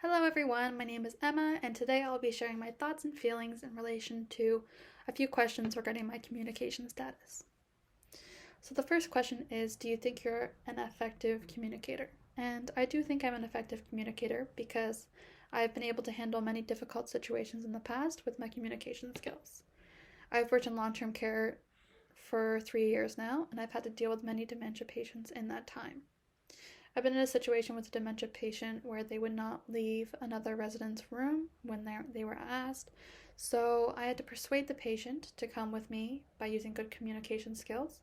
Hello everyone, my name is Emma, and today I'll be sharing my thoughts and feelings in relation to a few questions regarding my communication status. So the first question is, do you think you're an effective communicator? And I do think I'm an effective communicator because I've been able to handle many difficult situations in the past with my communication skills. I've worked in long-term care for 3 years now, and I've had to deal with many dementia patients in that time. I've been in a situation with a dementia patient where they would not leave another resident's room when they were asked, so I had to persuade the patient to come with me by using good communication skills.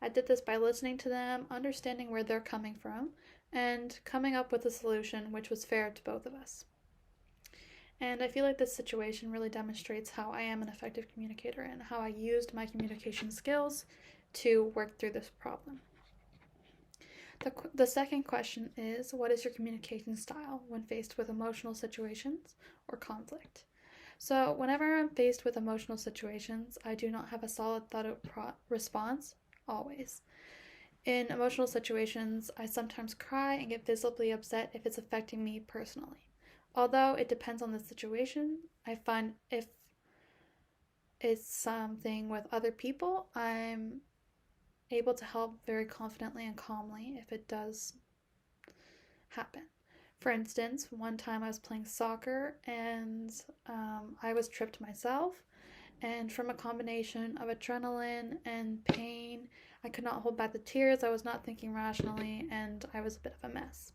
I did this by listening to them, understanding where they're coming from, and coming up with a solution which was fair to both of us. And I feel like this situation really demonstrates how I am an effective communicator and how I used my communication skills to work through this problem. The second question is, what is your communication style when faced with emotional situations or conflict? So, whenever I'm faced with emotional situations, I do not have a solid thought out response, always. In emotional situations, I sometimes cry and get visibly upset if it's affecting me personally. Although it depends on the situation, I find if it's something with other people, I'm able to help very confidently and calmly if it does happen. For instance, one time I was playing soccer and I was tripped myself, and from a combination of adrenaline and pain, I could not hold back the tears, I was not thinking rationally, and I was a bit of a mess.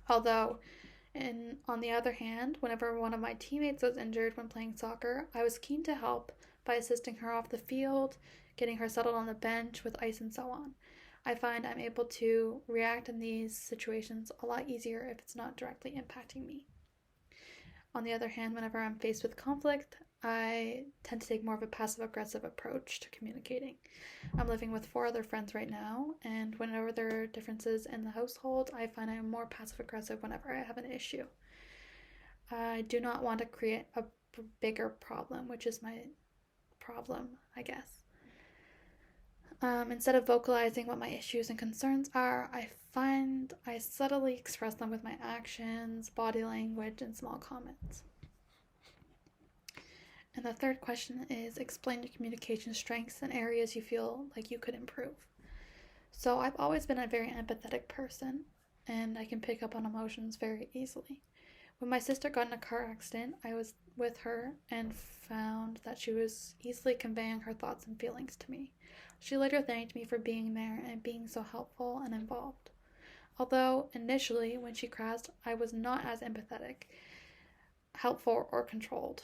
Although, on the other hand, whenever one of my teammates was injured when playing soccer, I was keen to help by assisting her off the field, getting her settled on the bench with ice and so on. I find I'm able to react in these situations a lot easier if it's not directly impacting me. On the other hand, whenever I'm faced with conflict, I tend to take more of a passive aggressive approach to communicating. I'm living with 4 other friends right now, and whenever there are differences in the household, I find I'm more passive aggressive whenever I have an issue. I do not want to create a bigger problem, which is my problem, I guess. Instead of vocalizing what my issues and concerns are, I find I subtly express them with my actions, body language, and small comments. And the third question is, explain your communication strengths and areas you feel like you could improve. So I've always been a very empathetic person, and I can pick up on emotions very easily. When my sister got in a car accident, I was with her and found that she was easily conveying her thoughts and feelings to me. She later thanked me for being there and being so helpful and involved. Although initially, when she crashed, I was not as empathetic, helpful or controlled.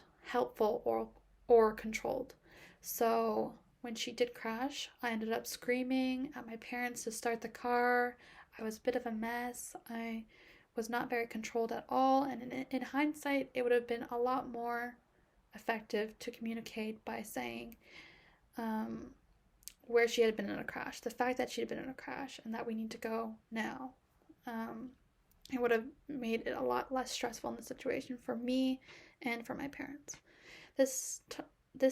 So when she did crash, I ended up screaming at my parents to start the car. I was a bit of a mess. I was not very controlled at all, and in hindsight, it would have been a lot more effective to communicate by saying where she had been in a crash, the fact that she had been in a crash, and that we need to go now. It would have made it a lot less stressful in the situation for me and for my parents. This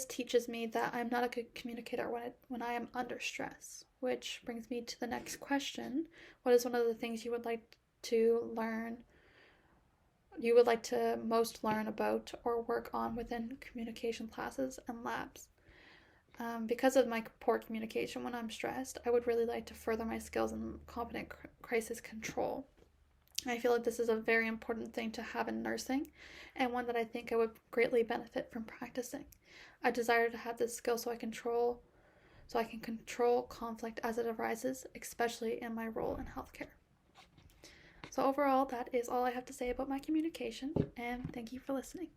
teaches me that I'm not a good communicator when I am under stress, which brings me to the next question. What is one of the things you would like to most learn about or work on within communication classes and labs? Because of my poor communication when I'm stressed, I would really like to further my skills in competent crisis control. I feel like this is a very important thing to have in nursing, and one that I think I would greatly benefit from practicing. I desire to have this skill so I can control conflict as it arises, especially in my role in healthcare. So overall, that is all I have to say about my communication, and thank you for listening.